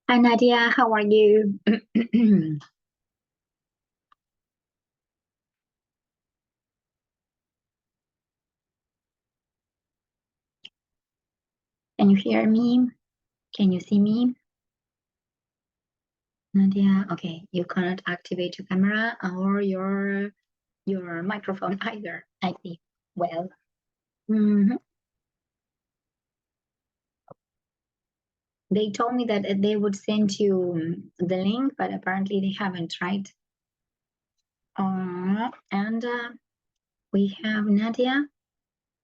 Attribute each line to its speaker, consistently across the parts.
Speaker 1: Hi Nadia, how are you? Can you hear me? Can you see me? Nadia, okay, you cannot activate your camera or your microphone either, I see. Well, they told me that they would send you the link, but apparently they haven't, right? And we have Nadia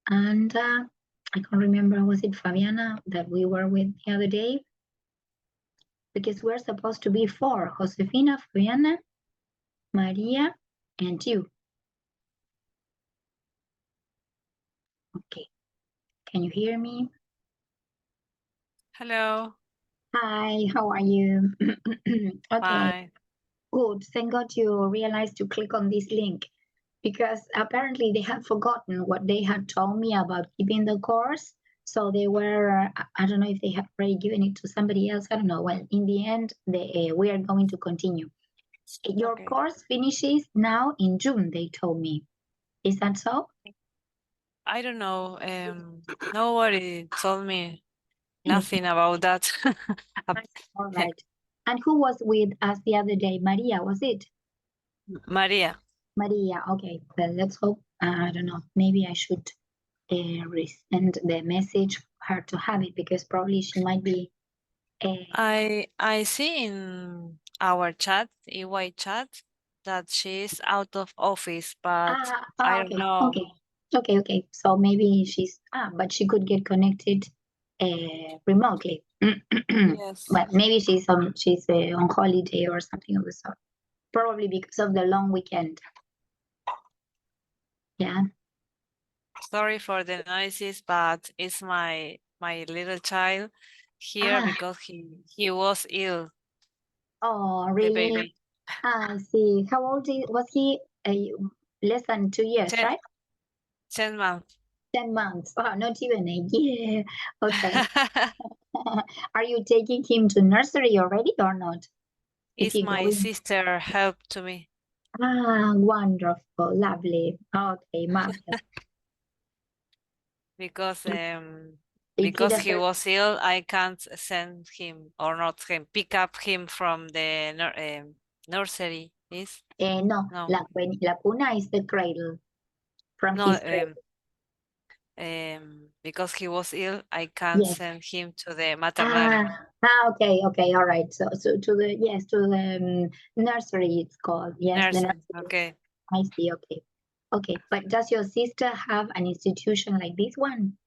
Speaker 1: and I can't remember, was it Fabiana that we were with the other day? Because we're supposed to be four, Josefina, Fabiana, Maria, and you. Okay, can you hear me?
Speaker 2: Hello.
Speaker 1: Hi, how are you? Okay,
Speaker 2: Bye.
Speaker 1: good. Thank God you realized to click on this link because apparently they had forgotten what they had told me about keeping the course. So they were, I don't know if they have already given it to somebody else. I don't know. Well, in the end, we are going to continue. Your
Speaker 2: Okay.
Speaker 1: course finishes now in June, they told me. Is that so?
Speaker 2: I don't know. Nobody told me
Speaker 1: Anything.
Speaker 2: nothing about that.
Speaker 1: All right. And who was with us the other day? Maria, was it?
Speaker 2: Maria.
Speaker 1: Maria, okay. Well, let's hope. I don't know. Maybe I should resend the message for her to have it because probably she might be.
Speaker 2: I see in our chat, EY chat, that she's out of office, but I don't
Speaker 1: Okay,
Speaker 2: know.
Speaker 1: okay. So maybe she's but she could get connected remotely.
Speaker 2: Yes.
Speaker 1: But maybe she's on holiday or something of the sort. Probably because of the long weekend. Yeah.
Speaker 2: Sorry for the noises, but it's my little child here
Speaker 1: Ah,
Speaker 2: because he was ill,
Speaker 1: oh,
Speaker 2: the
Speaker 1: really?
Speaker 2: baby.
Speaker 1: I see. How old was he? Less than 2 years,
Speaker 2: 10,
Speaker 1: right?
Speaker 2: 10 months.
Speaker 1: 10 months. Oh, not even a year. Okay. Are you taking him to nursery already or not? Is
Speaker 2: It's
Speaker 1: he
Speaker 2: my
Speaker 1: going?
Speaker 2: sister help to me.
Speaker 1: Wonderful, lovely. Okay, marvelous.
Speaker 2: because
Speaker 1: Is it
Speaker 2: because
Speaker 1: a
Speaker 2: he
Speaker 1: third?
Speaker 2: was ill, I can't send him or not him pick up him from the nursery. Is
Speaker 1: No,
Speaker 2: no
Speaker 1: la cuna is the cradle from
Speaker 2: no
Speaker 1: his cradle.
Speaker 2: because he was ill, I can't
Speaker 1: Yes.
Speaker 2: send him to the maternary.
Speaker 1: Ah, okay, all right. So to the yes, to the nursery it's called. Yes, the
Speaker 2: Nursing.
Speaker 1: nursery.
Speaker 2: Okay.
Speaker 1: I see. Okay. Okay. But does your sister have an institution like this one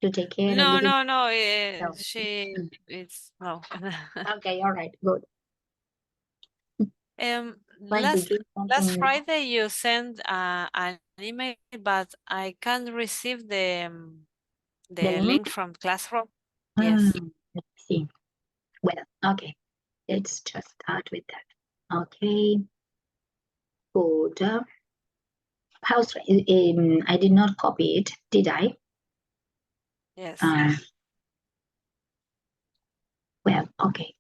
Speaker 1: to take care a
Speaker 2: No,
Speaker 1: little?
Speaker 2: no, no.
Speaker 1: No.
Speaker 2: She it's no.
Speaker 1: Okay, all right, good. Trying to
Speaker 2: Last
Speaker 1: drink
Speaker 2: last
Speaker 1: something new.
Speaker 2: Friday you sent an email, but I can't receive
Speaker 1: The
Speaker 2: the
Speaker 1: link?
Speaker 2: link from Classroom. Yes.
Speaker 1: Let's see. Well, okay. Let's just start with that. Okay. Good. How strange. I did not copy it, did I?
Speaker 2: Yes.
Speaker 1: Well, okay.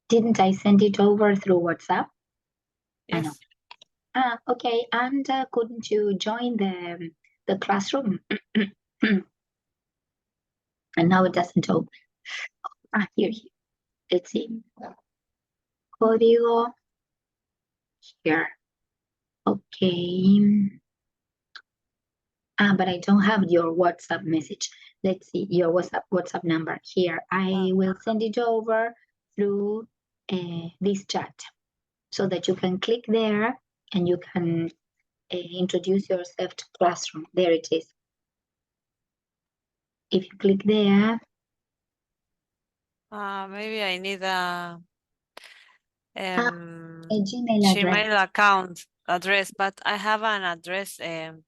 Speaker 1: Didn't I send it over through WhatsApp? I know.
Speaker 2: Yes.
Speaker 1: Okay. And couldn't you join the classroom? And now it doesn't open. Here. Let's see. Código here. Okay. But I don't have your WhatsApp message. Let's see your WhatsApp number here. I will send it over through this chat so that you can click there and you can introduce yourself to Classroom. There it is. If you click there,
Speaker 2: Maybe I need a
Speaker 1: Gmail address.
Speaker 2: Gmail account address, but I have an address,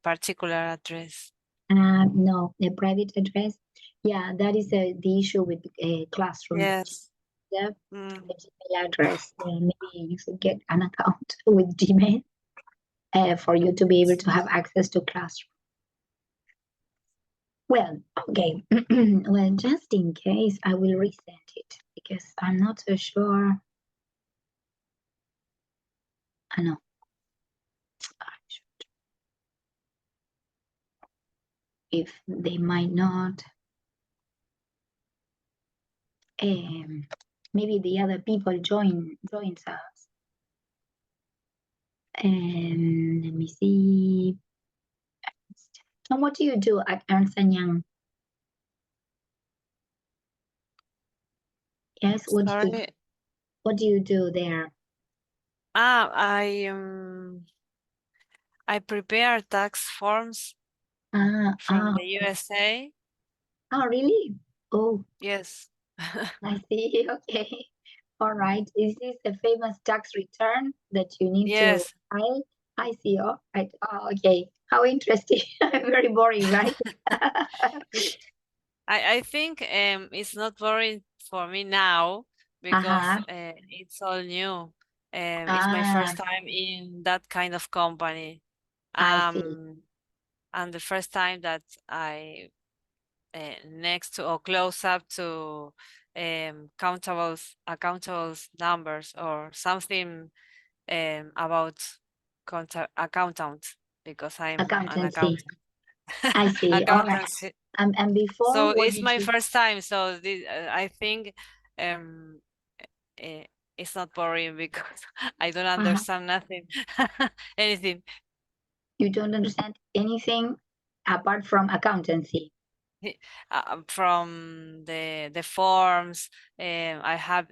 Speaker 2: particular address.
Speaker 1: No, a private address. Yeah, that is the issue with Classroom.
Speaker 2: Yes.
Speaker 1: The Gmail address. Maybe you should get an account with Gmail for you to be able to have access to Classroom. Well, okay. Well, just in case, I will resend it because I'm not so sure. I know. If they might not. Maybe the other people joins us. And let me see. And what do you do at Ernst & Young? Yes, what
Speaker 2: Sorry.
Speaker 1: do you do there?
Speaker 2: I prepare tax forms from the USA.
Speaker 1: Oh, really? Oh,
Speaker 2: Yes.
Speaker 1: I see. Okay. All right. Is this a famous tax return that you need to
Speaker 2: Yes.
Speaker 1: file? I see. Oh, right. Oh, okay. How interesting. Very boring, right?
Speaker 2: It's I think it's not boring for me now because
Speaker 1: Uh-huh.
Speaker 2: it's all new. It's my
Speaker 1: Ah,
Speaker 2: first time in that kind of company.
Speaker 1: I see.
Speaker 2: And the first time that I next to or close up to accountables numbers or something about accountant because I'm an
Speaker 1: Accountancy.
Speaker 2: accountant.
Speaker 1: I see. All right.
Speaker 2: Accountancy.
Speaker 1: And before,
Speaker 2: So
Speaker 1: what
Speaker 2: it's
Speaker 1: did
Speaker 2: my
Speaker 1: you?
Speaker 2: first time. So I think um, eh, it's not boring because I don't
Speaker 1: Uh-huh.
Speaker 2: understand nothing, anything.
Speaker 1: You don't understand anything apart from accountancy.
Speaker 2: From the forms. I have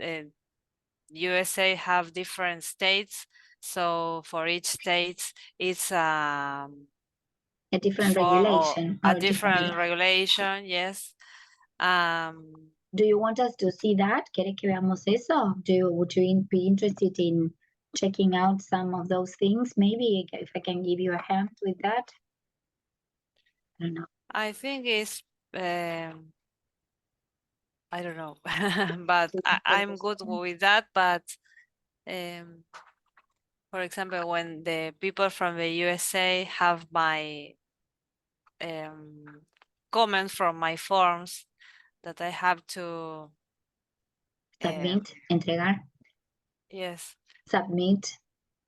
Speaker 2: USA have different states, so for each state it's
Speaker 1: A different
Speaker 2: form or
Speaker 1: regulation
Speaker 2: a
Speaker 1: or a different
Speaker 2: different
Speaker 1: law.
Speaker 2: regulation. Yes. Um,
Speaker 1: Do you want us to see that? ¿Quiere que veamos eso? Would you be interested in checking out some of those things? Maybe if I can give you a hand with that. I don't know.
Speaker 2: I think it's I don't know, but I'm good with that. But um, for example, when the people from the USA have my comments from my forms that I have to
Speaker 1: Submit, entregar,
Speaker 2: yes,
Speaker 1: submit.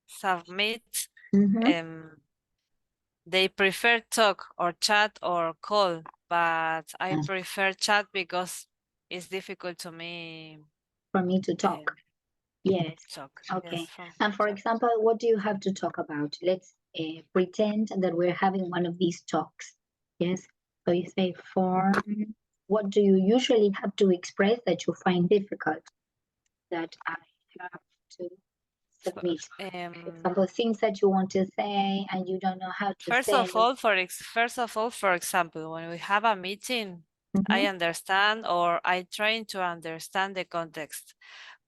Speaker 2: submit.
Speaker 1: Mhm.
Speaker 2: They prefer talk or chat or call, but I
Speaker 1: Yes,
Speaker 2: prefer chat because it's difficult to me
Speaker 1: for me to talk. Yes.
Speaker 2: talk.
Speaker 1: Okay.
Speaker 2: Yes, from
Speaker 1: And for
Speaker 2: chat.
Speaker 1: example, what do you have to talk about? Let's pretend that we're having one of these talks. Yes. So you say form. What do you usually have to express that you find difficult that I have to submit? For
Speaker 2: Um,
Speaker 1: example, things that you want to say and you don't know how to say.
Speaker 2: first of all, for example, when we have a meeting, I
Speaker 1: Mhm.
Speaker 2: understand or I try to understand the context.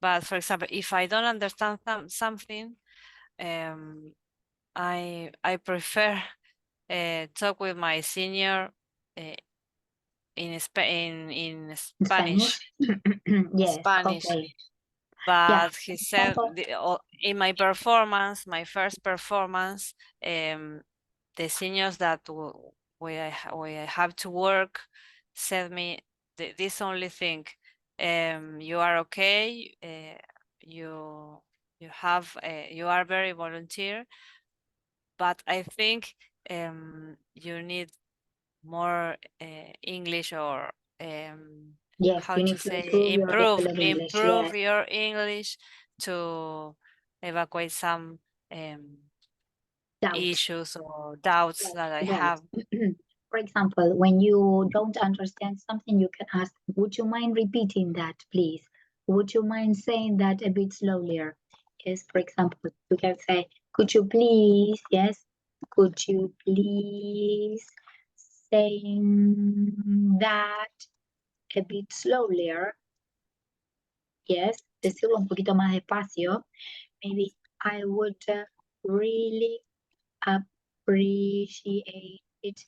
Speaker 2: But for example, if I don't understand something, um, I prefer talk with my senior uh, in
Speaker 1: In
Speaker 2: Spanish.
Speaker 1: Spanish? Yes.
Speaker 2: Spanish.
Speaker 1: Okay. Yeah.
Speaker 2: But
Speaker 1: For
Speaker 2: he said
Speaker 1: example,
Speaker 2: in my performance, my first performance, the seniors that where I have to work said me this only thing, you are okay, you you are very volunteer, but I think you need more English or
Speaker 1: yes,
Speaker 2: how
Speaker 1: you
Speaker 2: to
Speaker 1: need to
Speaker 2: say
Speaker 1: improve your level of English.
Speaker 2: improve
Speaker 1: Yes.
Speaker 2: your English to evacuate some um,
Speaker 1: Doubt.
Speaker 2: issues or doubts
Speaker 1: Yes,
Speaker 2: that I
Speaker 1: right.
Speaker 2: have.
Speaker 1: For example, when you don't understand something, you can ask, would you mind repeating that, please? Would you mind saying that a bit slower? Yes, for example, you can say, could you please, yes, could you please saying that a bit slower? Yes, decirlo un poquito más despacio. Maybe I would really appreciate it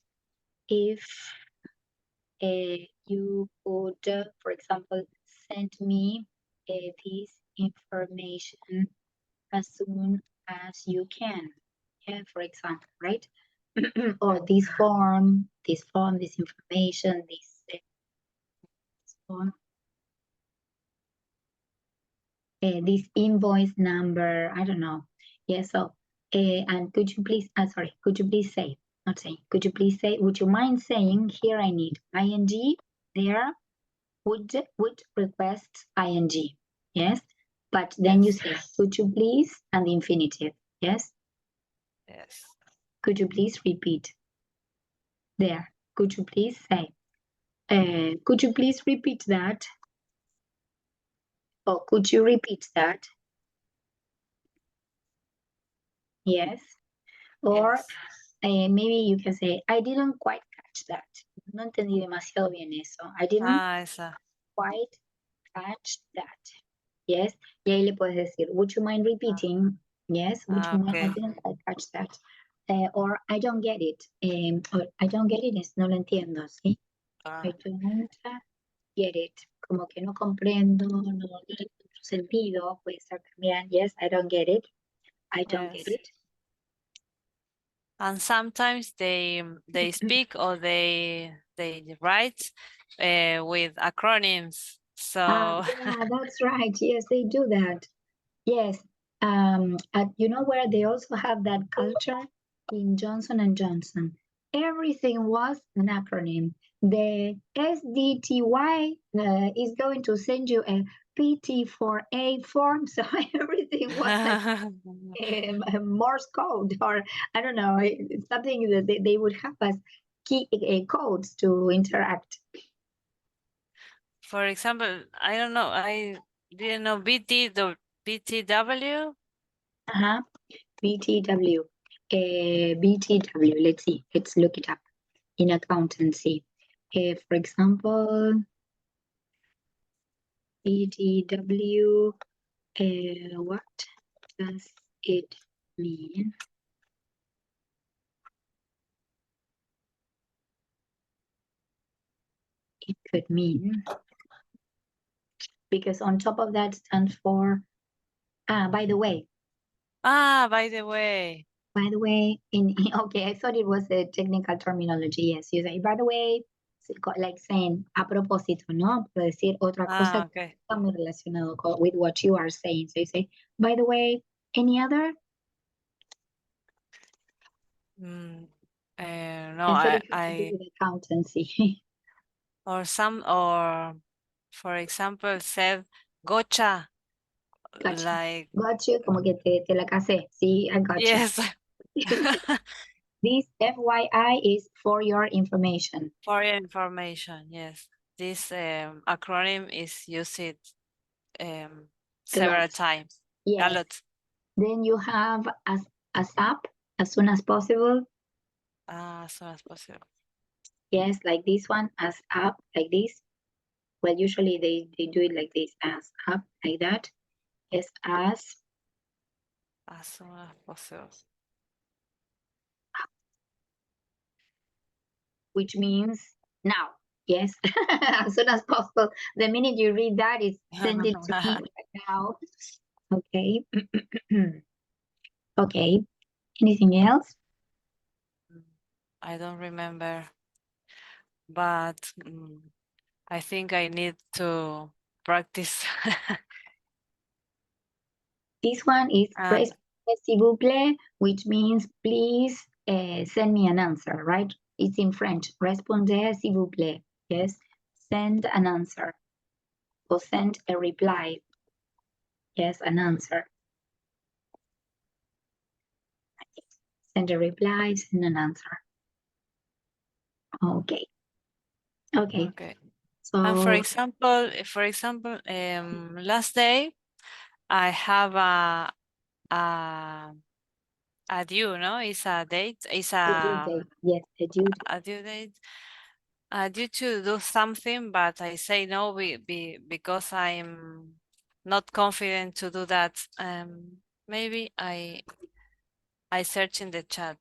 Speaker 1: if you could, for example, send me this information as soon as you can. Yeah, for example, right? Or this form, this information, this form. this invoice number, I don't know. Yes, so, and could you please, sorry, could you please say, not say, could you please say, would you mind saying, here I need ing, there, would request ing, yes? But then you
Speaker 2: Yes.
Speaker 1: say, could you please, and the infinitive, yes?
Speaker 2: Yes.
Speaker 1: Could you please repeat? There, could you please say, could you please repeat that? Or could you repeat that? Yes. Or
Speaker 2: Yes.
Speaker 1: maybe you can say, I didn't quite catch that. No entendí demasiado bien eso. I didn't
Speaker 2: Ah, esa.
Speaker 1: quite catch that. Yes. Y ahí le puedes decir, would you mind repeating? Yes. Would you mind? I
Speaker 2: Okay.
Speaker 1: didn't quite catch that. Or I don't get it. Or I don't get it es no lo entiendo, ¿sí? I
Speaker 2: Ah,
Speaker 1: don't get it. Como que no comprendo, no le encuentro sentido. Puede estar también, yes, I don't get it. I don't get
Speaker 2: yes.
Speaker 1: it.
Speaker 2: And sometimes they speak or they write with acronyms. So
Speaker 1: Yeah, that's right. Yes, they do that. Yes. You know where they also have that culture in Johnson and Johnson. Everything was an acronym. The SDTY is going to send you a PT4A form, so everything was like a Morse code, or I don't know, something that they would have as key codes to interact.
Speaker 2: for example, I don't know, I didn't know BTW.
Speaker 1: Uh-huh. BTW. BTW. Let's see. Let's look it up in accountancy. For example, BTW. What does it mean? It could mean because on top of that stands for. By the way,
Speaker 2: Ah, by the way.
Speaker 1: okay, I thought it was a technical terminology. Yes, you say, by the way, like saying a propósito, ¿no? Por decir otra cosa
Speaker 2: Ah,
Speaker 1: que
Speaker 2: okay.
Speaker 1: está muy relacionado with what you are saying. So you say, by the way, any other?
Speaker 2: Mm,
Speaker 1: I
Speaker 2: no,
Speaker 1: thought it had to do
Speaker 2: I
Speaker 1: with accountancy.
Speaker 2: or for example said gotcha,
Speaker 1: Gotcha.
Speaker 2: like
Speaker 1: Got you, como que te la casé. Sí, I got you.
Speaker 2: yes.
Speaker 1: This FYI is for your information.
Speaker 2: For your information, yes. This acronym is used
Speaker 1: A lot.
Speaker 2: several times. A
Speaker 1: Yes.
Speaker 2: lot.
Speaker 1: Then you have as up as soon as possible.
Speaker 2: As soon as possible.
Speaker 1: Yes, like this one, as up, like this. Well, usually they do it like this, as up, like that. Yes, as,
Speaker 2: As soon as possible.
Speaker 1: which means now. Yes, as soon as possible. The minute you read that, it's send it to me right now. Okay. Okay. Anything else?
Speaker 2: I don't remember, but I think I need to practice.
Speaker 1: This one is
Speaker 2: And
Speaker 1: s'il vous plaît, which means please send me an answer, right? It's in French. Répondez s'il vous plaît. Yes. Send an answer or send a reply. Yes, an answer. Send a reply, send an answer. Okay. Okay.
Speaker 2: okay. And
Speaker 1: So
Speaker 2: for example, last day I have a a due, no? It's a date. It's
Speaker 1: the due date. Yes, the due date.
Speaker 2: a due date. Due to do something, but I say no because I'm not confident to do that. Maybe I search in the chat.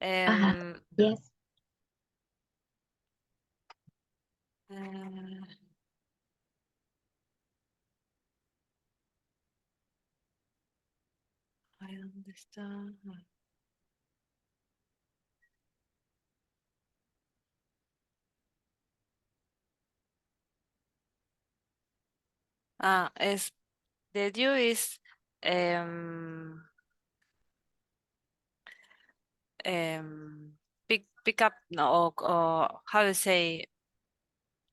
Speaker 1: Uh-huh.
Speaker 2: Um,
Speaker 1: Yes.
Speaker 2: uh, I understand. Es the due is um, pick up, no, o how to say,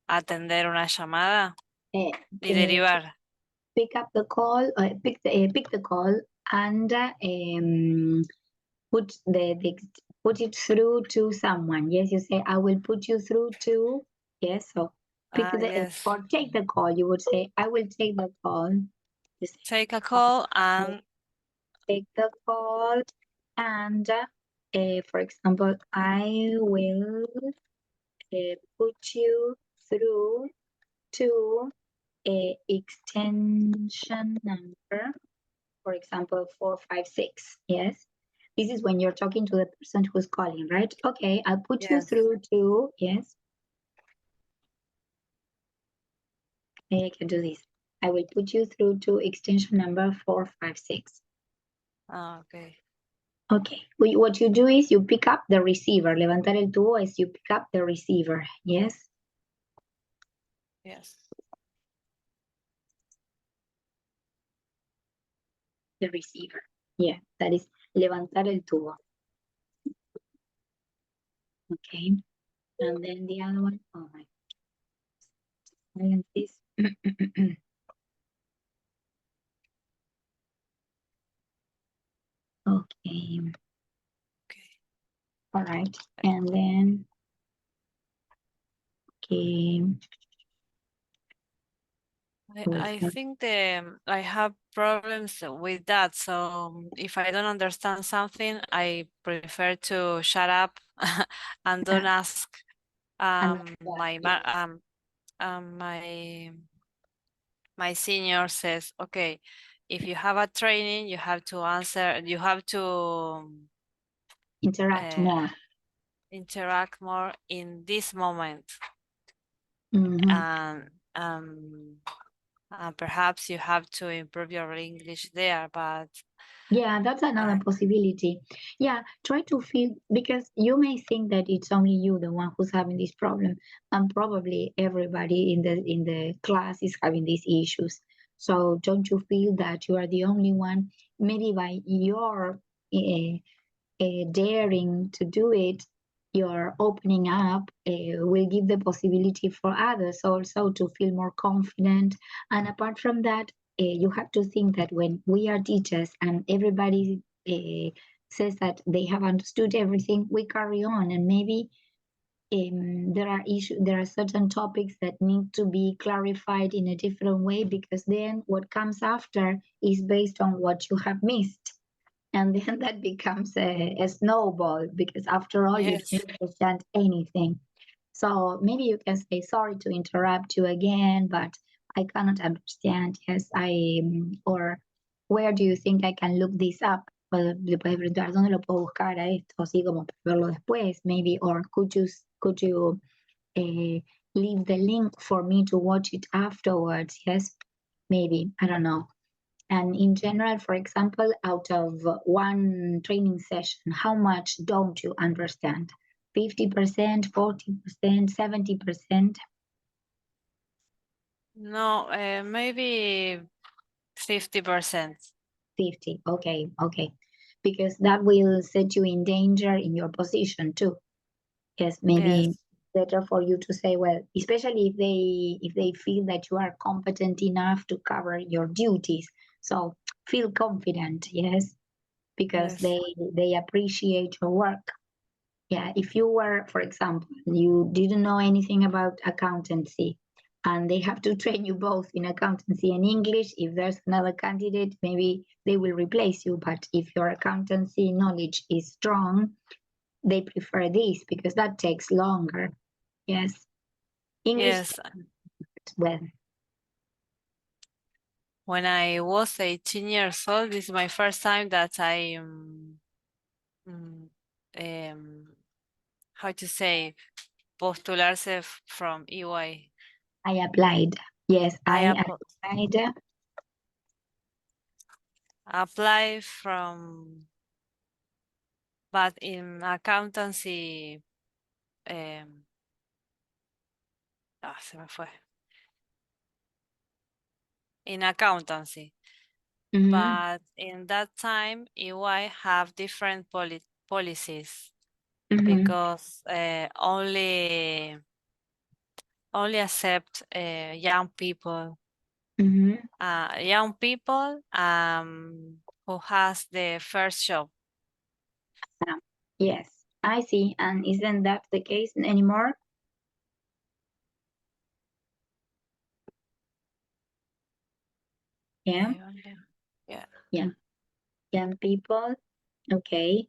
Speaker 2: atender una llamada
Speaker 1: Uh,
Speaker 2: y derivar.
Speaker 1: Pick up the call, pick the call, and put put it through to someone. Yes, you say I will put you through to. Yes, so pick the
Speaker 2: Yes.
Speaker 1: or take the call. You would say I will take the call. You say,
Speaker 2: Take a call and
Speaker 1: take the call, and for example, I will put you through to a extension number, for example, 456. Yes. This is when you're talking to the person who's calling, right? Okay, I'll put you
Speaker 2: yes.
Speaker 1: through to, yes. Maybe I can do this. I will put you through to extension number 456.
Speaker 2: Okay.
Speaker 1: Okay, what you do is you pick up the receiver. Levantar el tubo is you pick up the receiver. Yes.
Speaker 2: Yes.
Speaker 1: The receiver. Yeah, that is levantar el tubo. Okay. And then the other one, oh my goodness, this. Okay.
Speaker 2: Okay.
Speaker 1: All right. And then, okay.
Speaker 2: I think I have problems with that. So if I don't understand something, I prefer to shut up and don't ask
Speaker 1: And
Speaker 2: my my senior says, okay, if you have a training, you have to answer, you have to
Speaker 1: interact
Speaker 2: uh,
Speaker 1: more.
Speaker 2: interact more in this moment.
Speaker 1: Mhm.
Speaker 2: And perhaps you have to improve your English there, but
Speaker 1: Yeah, that's another
Speaker 2: I,
Speaker 1: possibility. Yeah, try to feel because you may think that it's only you, the one who's having this problem, and probably everybody in the class is having these issues. So don't you feel that you are the only one? Maybe by your daring to do it, your opening up will give the possibility for others also to feel more confident. And apart from that, you have to think that when we are teachers and everybody says that they have understood everything, we carry on, and maybe there are certain topics that need to be clarified in a different way because then what comes after is based on what you have missed, and then that becomes a snowball because after all you
Speaker 2: yes,
Speaker 1: didn't understand anything. So maybe you can say sorry to interrupt you again, but I cannot understand. Yes, or where do you think I can look this up? Le puedes preguntar dónde lo puedo buscar a esto, así como para verlo después, maybe. Or could you leave the link for me to watch it afterwards? Yes, maybe, I don't know. And in general, for example, out of one training session, how much don't you understand? 50%, 40%, 70%,
Speaker 2: no, maybe 50%.
Speaker 1: 50. Okay, okay. Because that will set you in danger in your position too. Yes, maybe
Speaker 2: Yes,
Speaker 1: better for you to say, well, especially if they feel that you are competent enough to cover your duties. So feel confident, yes, because
Speaker 2: yes,
Speaker 1: they appreciate your work. Yeah, if you were, for example, you didn't know anything about accountancy and they have to train you both in accountancy and English, if there's another candidate, maybe they will replace you. But if your accountancy knowledge is strong, they prefer this because that takes longer. Yes, English,
Speaker 2: yes.
Speaker 1: well,
Speaker 2: When I was 18 years old, this is my first time that I mm, um, how to say, postularse from EY.
Speaker 1: I applied. Yes,
Speaker 2: I
Speaker 1: I
Speaker 2: app
Speaker 1: applied.
Speaker 2: apply from, but in accountancy, se me fue. in accountancy.
Speaker 1: Mhm,
Speaker 2: But in that time, EY have different policies
Speaker 1: mhm,
Speaker 2: because only accept young people
Speaker 1: mhm.
Speaker 2: who has the first job.
Speaker 1: Yes, I see. And isn't that the case anymore? Yeah,
Speaker 2: Yeah.
Speaker 1: yeah. Young people, okay,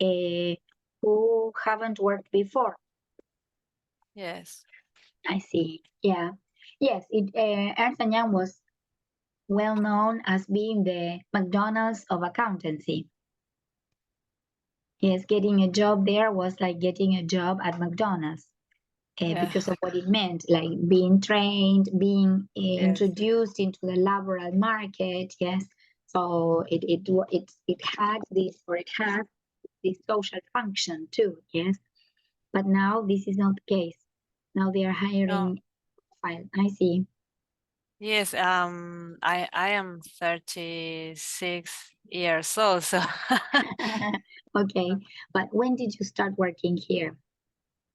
Speaker 1: uh, who haven't worked before.
Speaker 2: Yes.
Speaker 1: I see. Yeah. Yes, Ernst & Young was well known as being the McDonald's of accountancy. Yes, getting a job there was like getting a job at McDonald's.
Speaker 2: Yeah.
Speaker 1: Because of what it meant, like being trained, being
Speaker 2: Yes.
Speaker 1: introduced into the laboral market. Yes, so it had this, or it has this social function too. Yes, but now this is not the case. Now they are
Speaker 2: No.
Speaker 1: hiring file. I see.
Speaker 2: Yes. I am 36 years old, so
Speaker 1: Okay, but when did you start working here?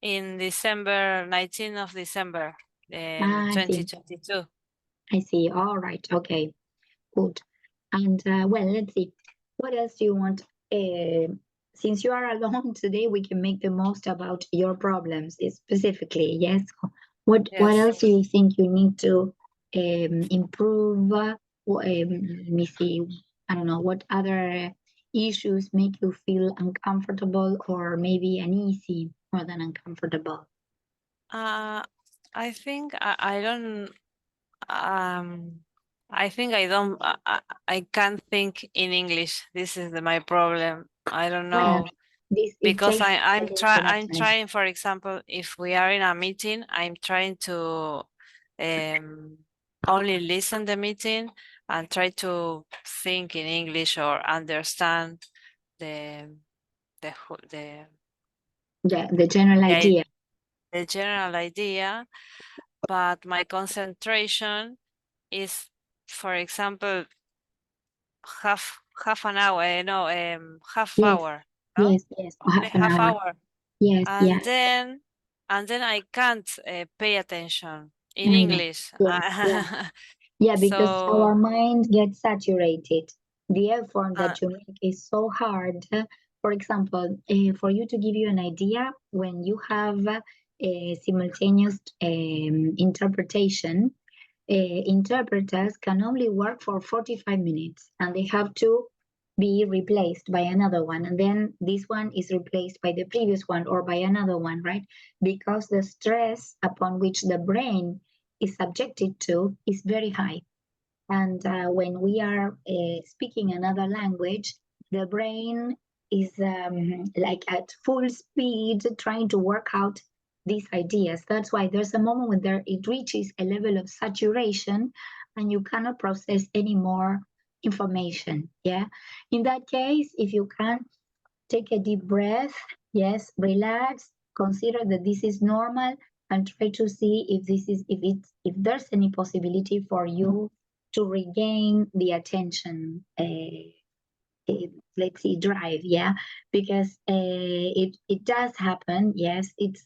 Speaker 2: in December, 19th of December,
Speaker 1: I see.
Speaker 2: 2022.
Speaker 1: I see. All right. Okay. Good. And well, let's see. What else do you want? Since you are alone today, we can make the most about your problems specifically. Yes. What
Speaker 2: Yes.
Speaker 1: else do you think you need to improve? Let me see. I don't know. What other issues make you feel uncomfortable or maybe uneasy more than uncomfortable?
Speaker 2: Uh, I think I don't. Um, I think I don't. I can't think in English. This is my problem. I don't
Speaker 1: Well,
Speaker 2: know
Speaker 1: this it
Speaker 2: because
Speaker 1: takes a little bit of
Speaker 2: I'm
Speaker 1: time.
Speaker 2: trying. For example, if we are in a meeting, I'm trying to um only listen the meeting and try to think in English or understand the the
Speaker 1: The general
Speaker 2: the, i-
Speaker 1: idea.
Speaker 2: the general idea, but my concentration is, for example, half an hour, no, half
Speaker 1: Yes,
Speaker 2: hour, no,
Speaker 1: yes,
Speaker 2: only
Speaker 1: half an
Speaker 2: half
Speaker 1: hour.
Speaker 2: hour,
Speaker 1: Yes,
Speaker 2: and
Speaker 1: yes,
Speaker 2: then I can't pay attention in
Speaker 1: I know.
Speaker 2: English.
Speaker 1: Yes, yeah. Yeah, because
Speaker 2: So
Speaker 1: our mind gets saturated. The effort
Speaker 2: uh,
Speaker 1: that you make is so hard. For example, for you to give you an idea, when you have a simultaneous interpretation, interpreters can only work for 45 minutes and they have to be replaced by another one. And then this one is replaced by the previous one or by another one, right? Because the stress upon which the brain is subjected to is very high. And when we are speaking another language, the brain is like at full speed trying to work out these ideas. That's why there's a moment when it reaches a level of saturation and you cannot process any more information. Yeah. In that case, if you can take a deep breath, yes, relax, consider that this is normal and try to see if there's any possibility for you to regain the attention let's see drive, yeah, because it does happen. Yes, it's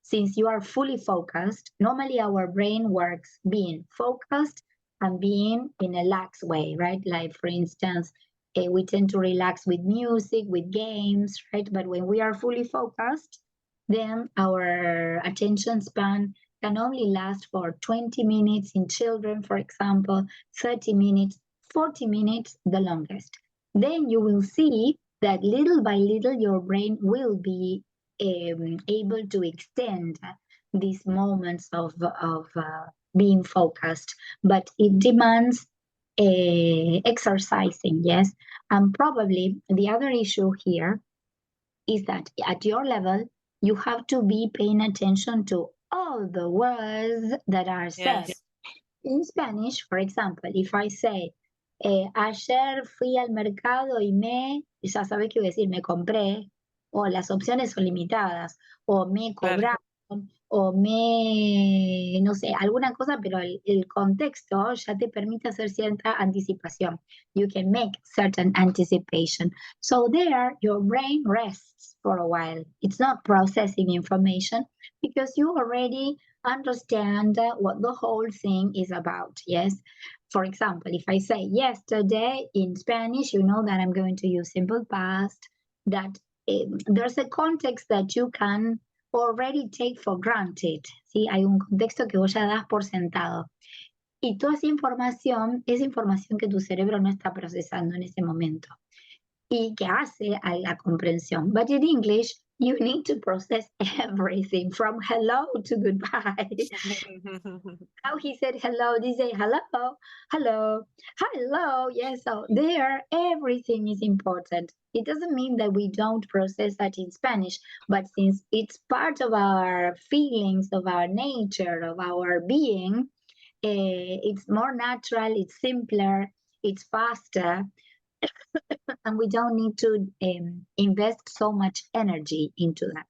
Speaker 1: since you are fully focused, normally our brain works being focused and being in a lax way, right? Like for instance, we tend to relax with music, with games, right? But when we are fully focused, then our attention span can only last for 20 minutes in children, for example, 30 minutes, 40 minutes, the longest. Then you will see that little by little your brain will be able to extend these moments of being focused, but it demands exercising, yes. And probably the other issue here is that at your level, you have to be paying attention to all the words that are said.
Speaker 2: yes,
Speaker 1: In Spanish, for example, if I say, ayer fui al mercado y ya sabes qué voy a decir, me compré, o las opciones son limitadas, o me
Speaker 2: claro.
Speaker 1: cobraron, o no sé, alguna cosa, pero el contexto ya te permite hacer cierta anticipación. You can make certain anticipation. So there, your brain rests for a while. It's not processing information because you already understand what the whole thing is about. Yes. For example, if I say yesterday in Spanish, you know that I'm going to use simple past, that there's a context that you can already take for granted, ¿sí? Hay un contexto que vos ya das por sentado. Y toda esa información es información que tu cerebro no está procesando en ese momento y que hace a la comprensión. But in English, you need to process everything from hello to goodbye. How he said hello, they say hello, hello, hello. Yes, so there, everything is important. It doesn't mean that we don't process that in Spanish, but since it's part of our feelings, of our nature, of our being, it's more natural, it's simpler, it's faster, and we don't need to invest so much energy into that.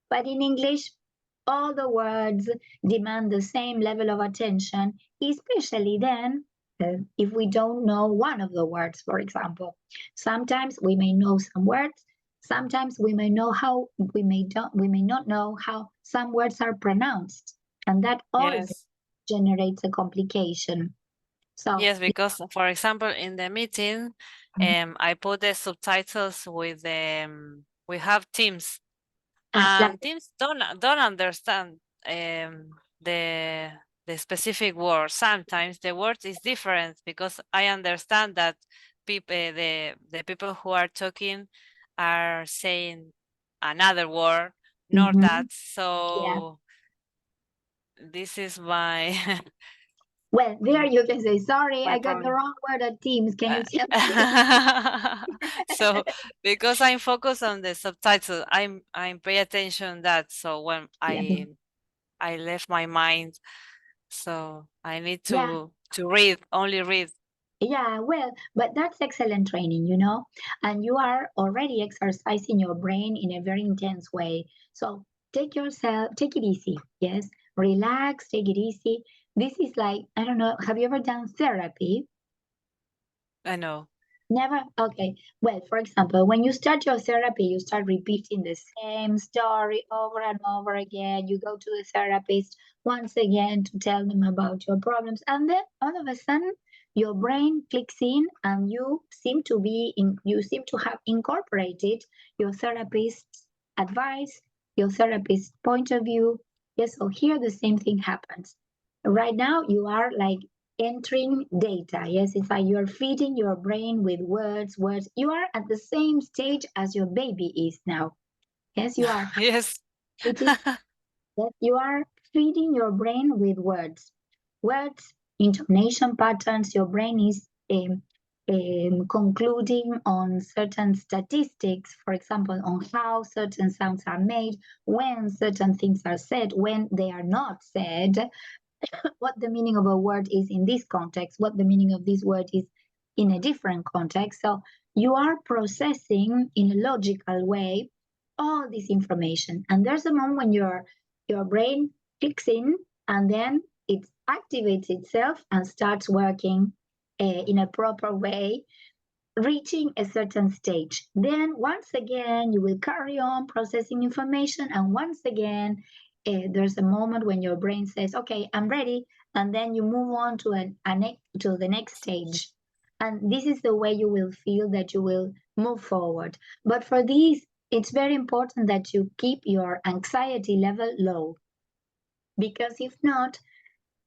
Speaker 1: But in English, all the words demand the same level of attention, especially then if we don't know one of the words, for example. Sometimes we may know some words, sometimes we may know how we may not know how some words are pronounced, and that also
Speaker 2: Yes.
Speaker 1: generates a complication. So
Speaker 2: Yes, because for example, in the meeting, I put the subtitles with we have Teams, and Teams don't understand the the specific word. Sometimes the word is different because I understand that people the people who are talking are saying another word, not that.
Speaker 1: yeah.
Speaker 2: So this is my
Speaker 1: Well, there you can say, sorry,
Speaker 2: my
Speaker 1: I got the
Speaker 2: problem.
Speaker 1: wrong word at Teams. Can you tell me?
Speaker 2: So because I'm focused on the subtitle, I'm pay attention that. So when
Speaker 1: Yeah.
Speaker 2: I left my mind, so I need
Speaker 1: Yeah.
Speaker 2: to read, only read.
Speaker 1: Yeah, well, but that's excellent training, you know, and you are already exercising your brain in a very intense way. So take it easy. Yes, relax, take it easy. This is like, I don't know, have you ever done therapy?
Speaker 2: I know.
Speaker 1: Never? Okay. Well, for example, when you start your therapy, you start repeating the same story over and over again. You go to the therapist once again to tell them about your problems. And then all of a sudden, your brain clicks in and you seem to have incorporated your therapist's advice, your therapist's point of view. Yes, so here the same thing happens. Right now, you are like entering data. Yes, it's like you're feeding your brain with words. You are at the same stage as your baby is now. Yes, you are.
Speaker 2: Yes.
Speaker 1: It is that you are feeding your brain with words, intonation patterns. Your brain is concluding on certain statistics, for example, on how certain sounds are made, when certain things are said, when they are not said, what the meaning of a word is in this context, what the meaning of this word is in a different context. So you are processing in a logical way all this information. And there's a moment when your brain clicks in and then it activates itself and starts working in a proper way, reaching a certain stage. Then once again, you will carry on processing information. And once again, there's a moment when your brain says, okay, I'm ready. And then you move on to to the next stage. And this is the way you will feel that you will move forward. But for these, it's very important that you keep your anxiety level low. Because if not,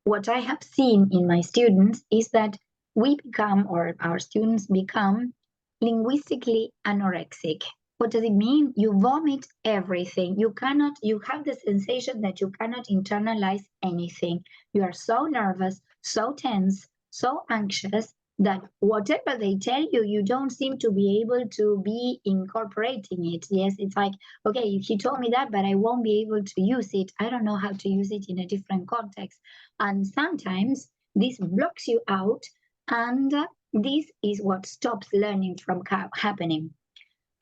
Speaker 1: what I have seen in my students is that we become, or our students become, linguistically anorexic. What does it mean? You vomit everything. You have the sensation that you cannot internalize anything. You are so nervous, so tense, so anxious that whatever they tell you, you don't seem to be able to be incorporating it. Yes, it's like, okay, he told me that, but I won't be able to use it. I don't know how to use it in a different context. And sometimes this blocks you out, and this is what stops learning from happening.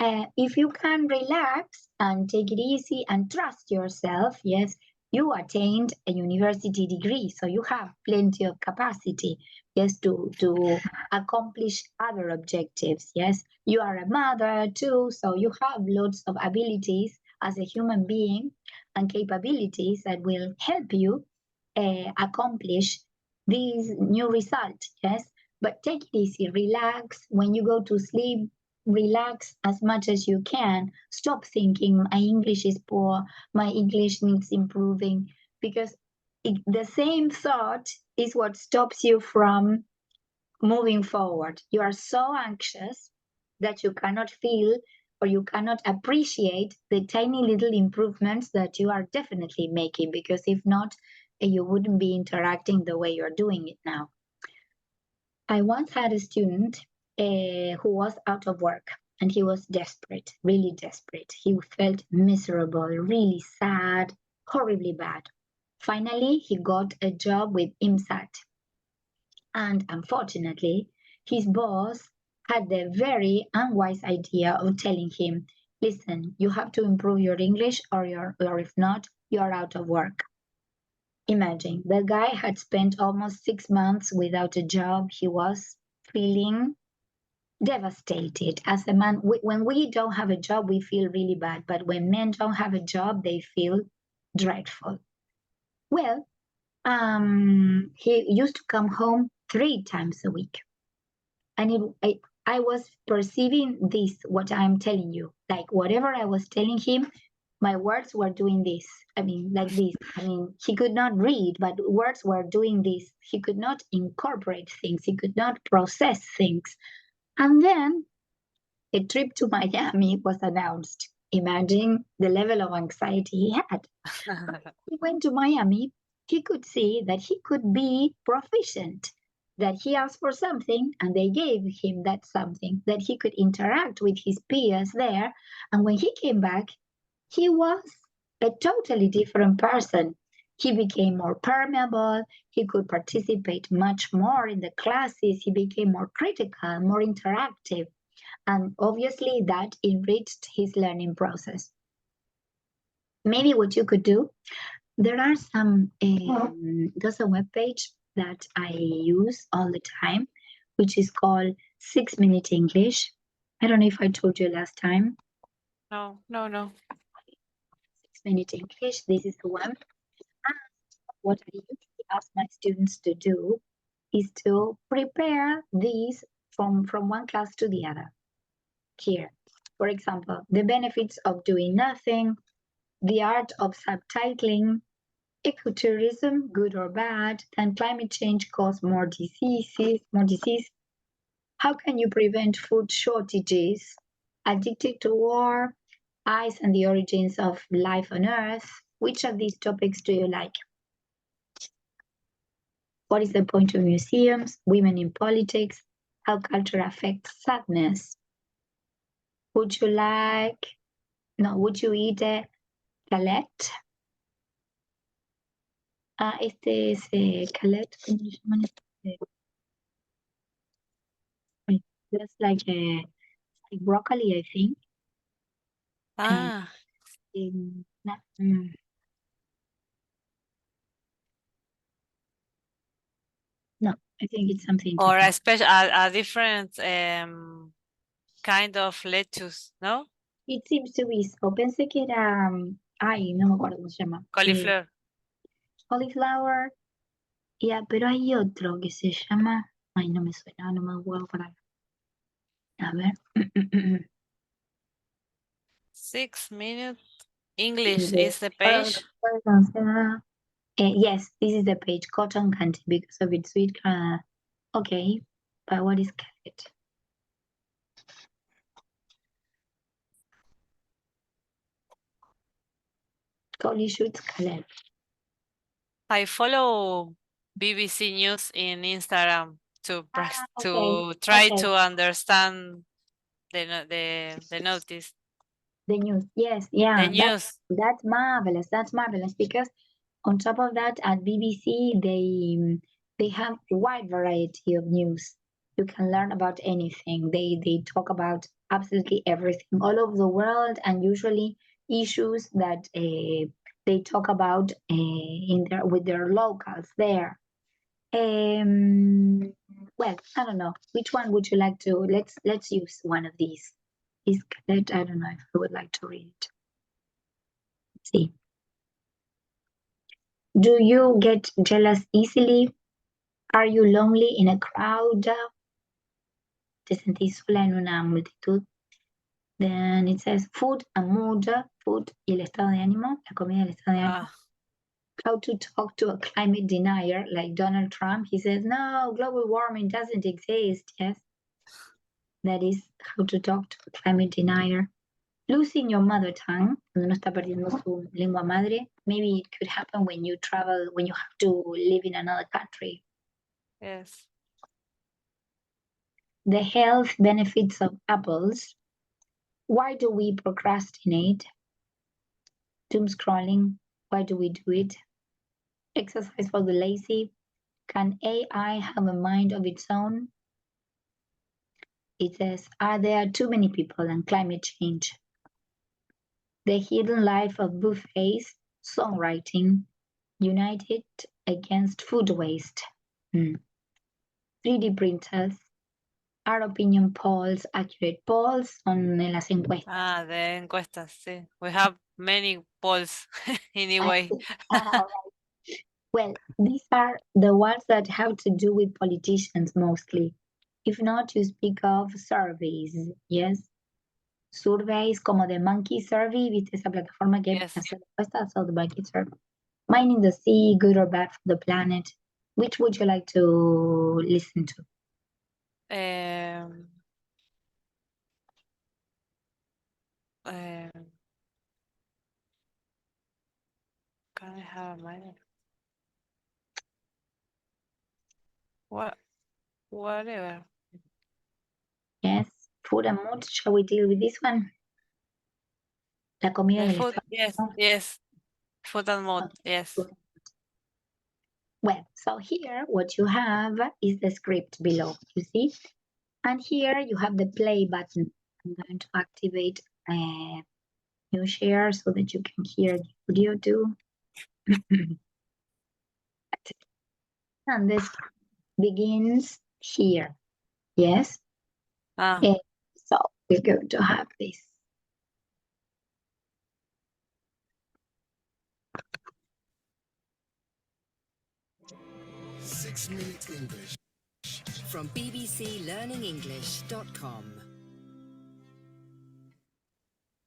Speaker 1: If you can relax and take it easy and trust yourself, yes, you attained a university degree, so you have plenty of capacity, yes, to accomplish other objectives. Yes, you are a mother too, so you have lots of abilities as a human being and capabilities that will help you accomplish these new results. Yes, but take it easy, relax. When you go to sleep, relax as much as you can. Stop thinking my English is poor, my English needs improving, because the same thought is what stops you from moving forward. You are so anxious that you cannot feel or you cannot appreciate the tiny little improvements that you are definitely making, because if not, you wouldn't be interacting the way you're doing it now. I once had a student who was out of work and he was desperate, really desperate. He felt miserable, really sad, horribly bad. Finally, he got a job with IMSAT. And unfortunately, his boss had the very unwise idea of telling him, listen, you have to improve your English or if not, you're out of work. Imagine, the guy had spent almost 6 months without a job. He was feeling devastated. As a man, when we don't have a job, we feel really bad. But when men don't have a job, they feel dreadful. Well, he used to come home 3 times a week. And I was perceiving this, what I'm telling you. Like whatever I was telling him, my words were doing this. I mean, like this. I mean, he could not read, but words were doing this. He could not incorporate things. He could not process things. And then a trip to Miami was announced. Imagine the level of anxiety he had. He went to Miami. He could see that he could be proficient, that he asked for something and they gave him that something, that he could interact with his peers there. And when he came back, he was a totally different person. He became more permeable. He could participate much more in the classes. He became more critical, more interactive. And obviously, that enriched his learning process. Maybe what you could do, there are some, there's a web page that I use all the time, which is called 6 Minute English. I don't know if I told you last time.
Speaker 2: No.
Speaker 1: 6 Minute English, this is the one. And what I usually ask my students to do is to prepare these from one class to the other. Here, for example, the benefits of doing nothing, the art of subtitling, ecotourism, good or bad, can climate change cause more disease? How can you prevent food shortages? Addicted to war, ice and the origins of life on Earth. Which of these topics do you like? What is the point of museums? Women in politics? How culture affects sadness? Would you eat a galette? Este es galette, ¿cómo se llaman? Just like broccoli, I think.
Speaker 2: Ah,
Speaker 1: No, I think it's something
Speaker 2: or
Speaker 1: different.
Speaker 2: a different kind of lettuce, no?
Speaker 1: It seems to be so. Pensé que era, ay, no me acuerdo cómo se llama.
Speaker 2: Cauliflower.
Speaker 1: Cauliflower. Yeah, pero hay otro que se llama, ay, no me suena, no me acuerdo para. A ver.
Speaker 2: 6 minute English is the page.
Speaker 1: Yes, this is the page, cotton candy, because of its sweet. Okay, but what is carrot? Collie shoots carrot.
Speaker 2: I follow BBC News in Instagram to try
Speaker 1: okay.
Speaker 2: to understand the notice.
Speaker 1: The news, yes, yeah,
Speaker 2: The news.
Speaker 1: that's marvelous. That's marvelous because on top of that, at BBC they have a wide variety of news. You can learn about anything. They talk about absolutely everything all over the world, and usually issues that they talk about with their locals there. Well, I don't know. Which one would you like to? Let's use one of these. I don't know if I would like to read it. Let's see. Do you get jealous easily? Are you lonely in a crowd? ¿Te sentís sola en una multitud? Then it says food and mood, food y el estado de ánimo, la comida y el estado de ánimo. How to talk to a climate denier like Donald Trump. He says, no, global warming doesn't exist. Yes, that is how to talk to a climate denier. Losing your mother tongue, cuando uno está perdiendo su lengua madre. Maybe it could happen when you travel, when you have to live in another country.
Speaker 2: Yes.
Speaker 1: The health benefits of apples. Why do we procrastinate? Doom scrolling. Why do we do it? Exercise for the lazy. Can AI have a mind of its own? It says, are there too many people and climate change? The hidden life of buffets, songwriting, united against food waste. 3D printers, are opinion polls accurate? Polls son las encuestas.
Speaker 2: De encuestas, sí. We have many polls anyway.
Speaker 1: Right. Well, these are the ones that have to do with politicians mostly. If not, you speak of surveys, yes? Surveys como the Monkey Survey, ¿viste esa plataforma que hay para hacer encuestas? So the Monkey Survey. Mining the sea, good or bad for the planet. Which would you like to listen to?
Speaker 2: Can I have a minute? Whatever.
Speaker 1: Yes, food and mood. Shall we deal with this one? La comida y el
Speaker 2: Food,
Speaker 1: estado.
Speaker 2: yes. Food and mood, yes.
Speaker 1: Well, so here what you have is the script below, you see? And here you have the play button. I'm going to activate new share so that you can hear the audio too. And this begins here, yes? So we're going to have this.
Speaker 3: Six-Minute English from bbclearningenglish.com.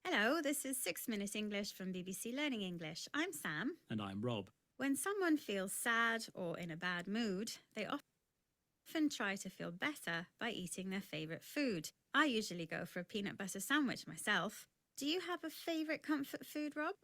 Speaker 4: Hello, this is 6-Minute English from BBC Learning English. I'm Sam.
Speaker 5: And I'm Rob.
Speaker 4: When someone feels sad or in a bad mood, they often try to feel better by eating their favourite food. I usually go for a peanut butter sandwich myself. Do you have a favourite comfort food, Rob?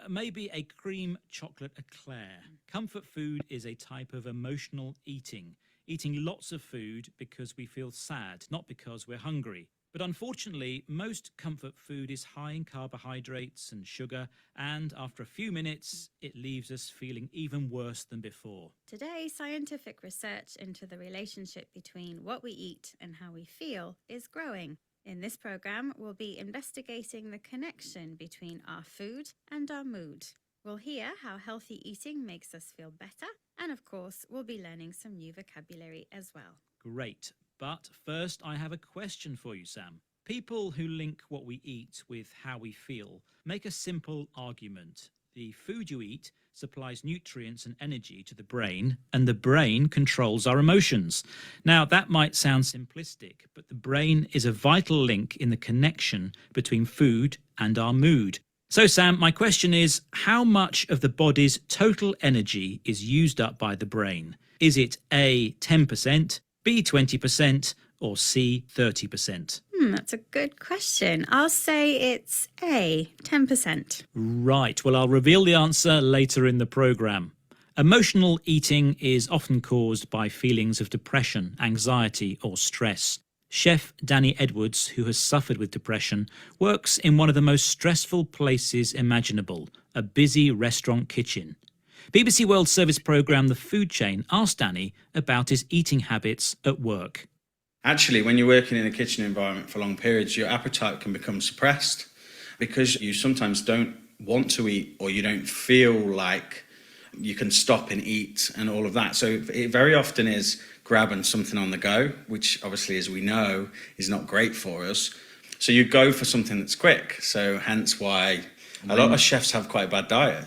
Speaker 5: Maybe a cream chocolate eclair. Comfort food is a type of emotional eating. Eating lots of food because we feel sad, not because we're hungry. But unfortunately, most comfort food is high in carbohydrates and sugar, and after a few minutes, it leaves us feeling even worse than before.
Speaker 4: Today, scientific research into the relationship between what we eat and how we feel is growing. In this program, we'll be investigating the connection between our food and our mood. We'll hear how healthy eating makes us feel better, and of course, we'll be learning some new vocabulary as well.
Speaker 5: Great. But first, I have a question for you, Sam. People who link what we eat with how we feel make a simple argument. The food you eat supplies nutrients and energy to the brain, and the brain controls our emotions. Now, that might sound simplistic, but the brain is a vital link in the connection between food and our mood. So, Sam, my question is, how much of the body's total energy is used up by the brain? Is it A, 10%, B, 20%, or C, 30%?
Speaker 4: That's a good question. I'll say it's A, 10%.
Speaker 5: Right. Well, I'll reveal the answer later in the programme. Emotional eating is often caused by feelings of depression, anxiety, or stress. Chef Danny Edwards, who has suffered with depression, works in one of the most stressful places imaginable, a busy restaurant kitchen. BBC World Service programme The Food Chain asked Danny about his eating habits at work.
Speaker 6: Actually, when you're working in a kitchen environment for long periods, your appetite can become suppressed because you sometimes don't want to eat or you don't feel like you can stop and eat and all of that. So it very often is grabbing something on the go, which obviously, as we know, is not great for us. So you go for something that's quick. So hence why a lot of chefs have quite a bad diet.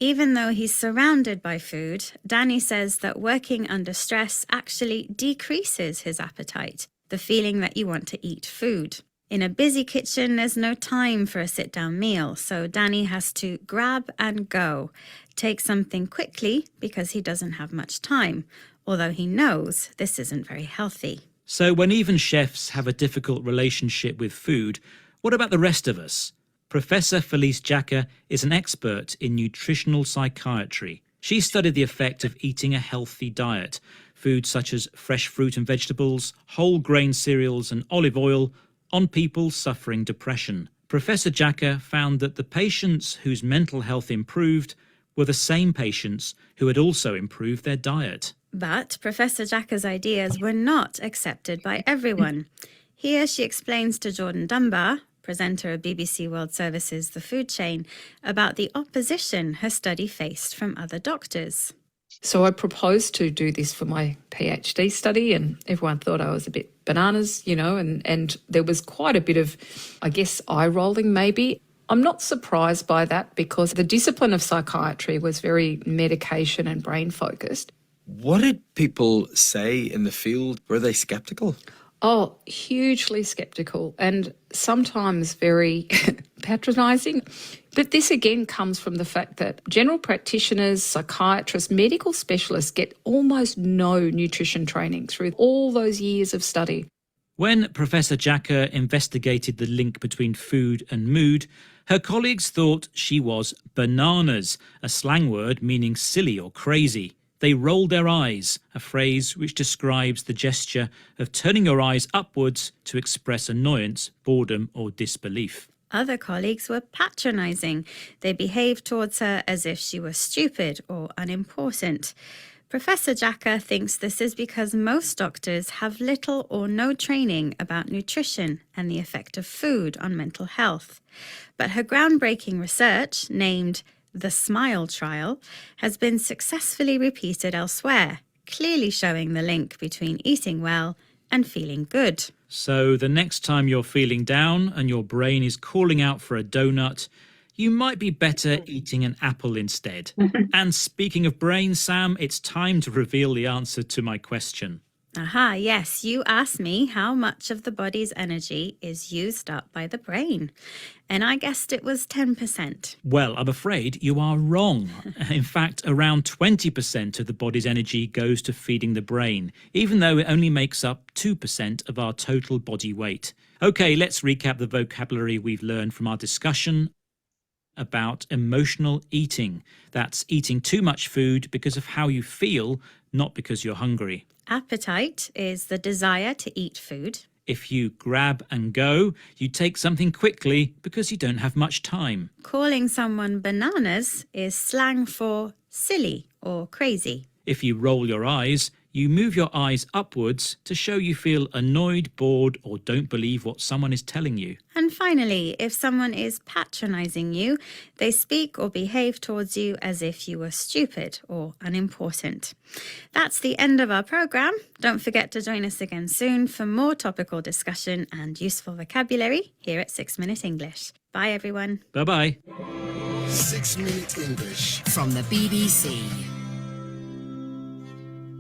Speaker 4: Even though he's surrounded by food, Danny says that working under stress actually decreases his appetite, the feeling that you want to eat food. In a busy kitchen, there's no time for a sit-down meal, so Danny has to grab and go, take something quickly because he doesn't have much time, although he knows this isn't very healthy.
Speaker 5: So when even chefs have a difficult relationship with food, what about the rest of us? Professor Felice Jacka is an expert in nutritional psychiatry. She studied the effect of eating a healthy diet. Foods such as fresh fruit and vegetables, whole grain cereals and olive oil on people suffering depression. Professor Jacka found that the patients whose mental health improved were the same patients who had also improved their diet.
Speaker 4: But Professor Jacka's ideas were not accepted by everyone. Here she explains to Jordan Dunbar, presenter of BBC World Service's The Food Chain, about the opposition her study faced from other doctors.
Speaker 7: So I proposed to do this for my PhD study, and everyone thought I was a bit bananas, and there was quite a bit of, I guess, eye-rolling maybe. I'm not surprised by that because the discipline of psychiatry was very medication and brain-focused.
Speaker 8: What did people say in the field? Were they sceptical?
Speaker 7: Oh, hugely sceptical and sometimes very patronising. But this again comes from the fact that general practitioners, psychiatrists, medical specialists get almost no nutrition training through all those years of study.
Speaker 5: When Professor Jacka investigated the link between food and mood, her colleagues thought she was bananas, a slang word meaning silly or crazy. They rolled their eyes, a phrase which describes the gesture of turning your eyes upwards to express annoyance, boredom or disbelief.
Speaker 4: Other colleagues were patronising. They behaved towards her as if she was stupid or unimportant. Professor Jacka thinks this is because most doctors have little or no training about nutrition and the effect of food on mental health. But her groundbreaking research, named the SMILE trial, has been successfully repeated elsewhere, clearly showing the link between eating well and feeling good.
Speaker 5: So the next time you're feeling down and your brain is calling out for a donut, you might be better eating an apple instead. And speaking of brain, Sam, it's time to reveal the answer to my question.
Speaker 4: Aha, yes, you asked me how much of the body's energy is used up by the brain. And I guessed it was 10%.
Speaker 5: Well, I'm afraid you are wrong. In fact, around 20% of the body's energy goes to feeding the brain, even though it only makes up 2% of our total body weight. Okay, let's recap the vocabulary we've learned from our discussion about emotional eating. That's eating too much food because of how you feel, not because you're hungry.
Speaker 4: Appetite is the desire to eat food.
Speaker 5: If you grab and go, you take something quickly because you don't have much time.
Speaker 4: Calling someone bananas is slang for silly or crazy.
Speaker 5: If you roll your eyes, you move your eyes upwards to show you feel annoyed, bored, or don't believe what someone is telling you.
Speaker 4: And finally, if someone is patronising you, they speak or behave towards you as if you were stupid or unimportant. That's the end of our programme. Don't forget to join us again soon for more topical discussion and useful vocabulary here at 6 Minute English. Bye everyone.
Speaker 5: Bye-bye.
Speaker 3: 6 Minute English.
Speaker 9: From the BBC.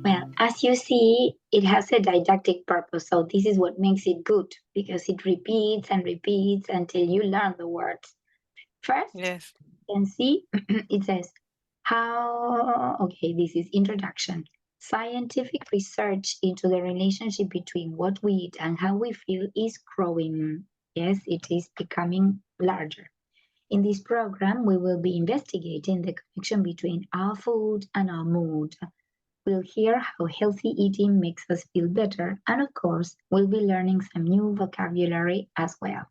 Speaker 1: Well, as you see, it has a didactic purpose. So this is what makes it good, because it repeats and repeats until you learn the words. First,
Speaker 2: Yes.
Speaker 1: you can see it says, this is introduction. Scientific research into the relationship between what we eat and how we feel is growing. Yes, it is becoming larger. In this program, we will be investigating the connection between our food and our mood. We'll hear how healthy eating makes us feel better, and of course, we'll be learning some new vocabulary as well.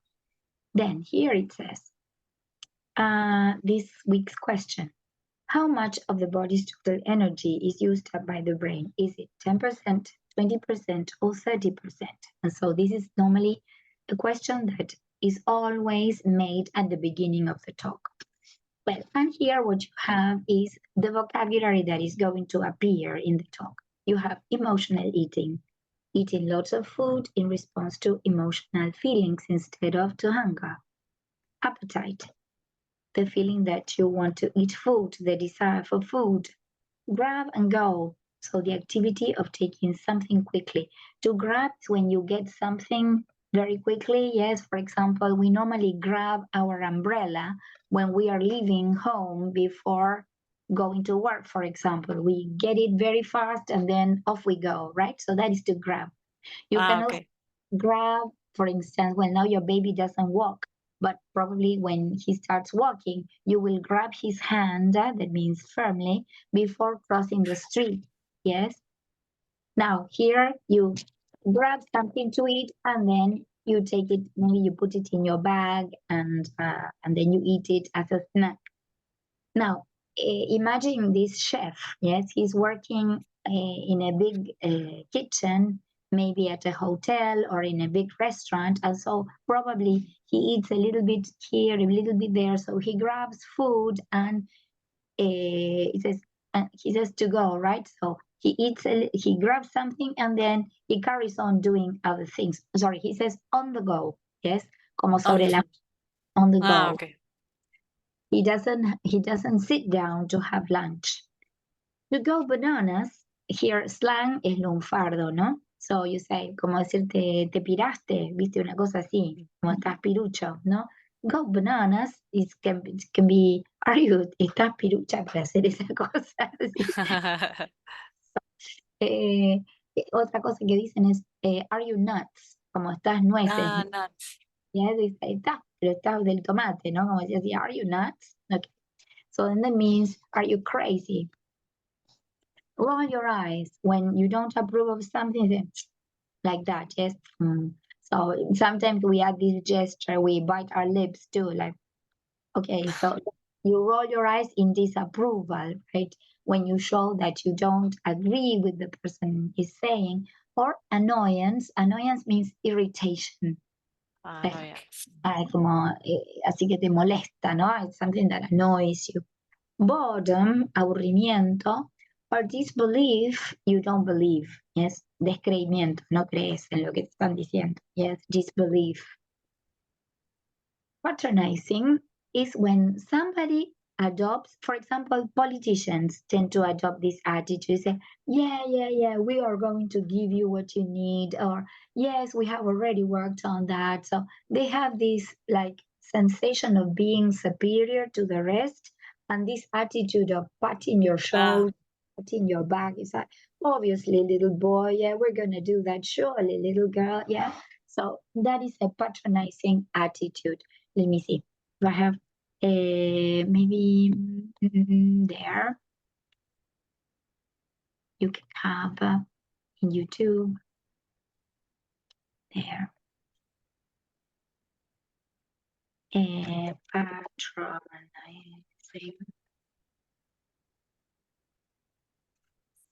Speaker 1: Then here it says, this week's question. How much of the body's total energy is used up by the brain? Is it 10%, 20%, or 30%? And so this is normally a question that is always made at the beginning of the talk. Well, and here what you have is the vocabulary that is going to appear in the talk. You have emotional eating, eating lots of food in response to emotional feelings instead of to hunger. Appetite, the feeling that you want to eat food, the desire for food. Grab and go, so the activity of taking something quickly. To grab is when you get something very quickly. Yes, for example, we normally grab our umbrella when we are leaving home before going to work, for example. We get it very fast and then off we go, right? So that is to grab. You can also
Speaker 2: Okay.
Speaker 1: grab, for instance, when now your baby doesn't walk, but probably when he starts walking, you will grab his hand, that means firmly, before crossing the street. Yes. Now here you grab something to eat and then you take it, maybe you put it in your bag and then you eat it as a snack. Now, imagine this chef. Yes, he's working in a big kitchen, maybe at a hotel or in a big restaurant, and so probably he eats a little bit here, a little bit there. So he grabs food and he says to go, right? So he eats, he grabs something and then he carries on doing other things. Sorry, he says on the go. Yes, como sobre la, on the go.
Speaker 2: Okay.
Speaker 1: He doesn't sit down to have lunch. To go bananas, here slang es lunfardo, ¿no? So you say, como decirte, te piraste, viste, una cosa así, como estás pirucho, ¿no? Go bananas can be, are you, estás pirucha para hacer esa cosa. Sí. Otra cosa que dicen es, are you nuts? Como estás nueces.
Speaker 2: Nuts.
Speaker 1: Ya dice, pero estás del tomate, ¿no? Como decía así, are you nuts? Okay. So then that means, are you crazy? Roll your eyes when you don't approve of something, like that, yes. So sometimes we add this gesture, we bite our lips too, like, okay, so you roll your eyes in disapproval, right? When you show that you don't agree with the person is saying, or annoyance. Annoyance means irritation.
Speaker 2: Yeah.
Speaker 1: Como, así que te molesta, ¿no? It's something that annoys you. Boredom, aburrimiento, or disbelief, you don't believe, yes, descreimiento, no crees en lo que te están diciendo, yes, disbelief. Patronizing is when somebody adopts, for example, politicians tend to adopt this attitude, say, yeah, we are going to give you what you need, or yes, we have already worked on that. So they have this like sensation of being superior to the rest, and this attitude of patting your shoulder, patting your back is like, obviously, little boy, yeah, we're gonna do that, surely, little girl, yeah. So that is a patronizing attitude. Let me see. Do I have maybe there? You can have in YouTube there. Patronizing.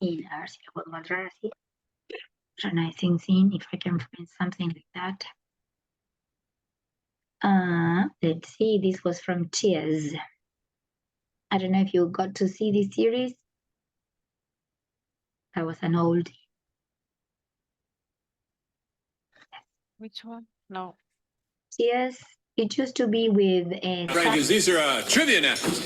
Speaker 1: A ver si lo puedo encontrar así. Patronizing scene, if I can find something like that. Let's see, this was from Cheers. I don't know if you got to see this series. That was an oldie.
Speaker 2: Which one? No.
Speaker 1: Cheers. It used to be with
Speaker 9: Frankies, these are trivia napkins.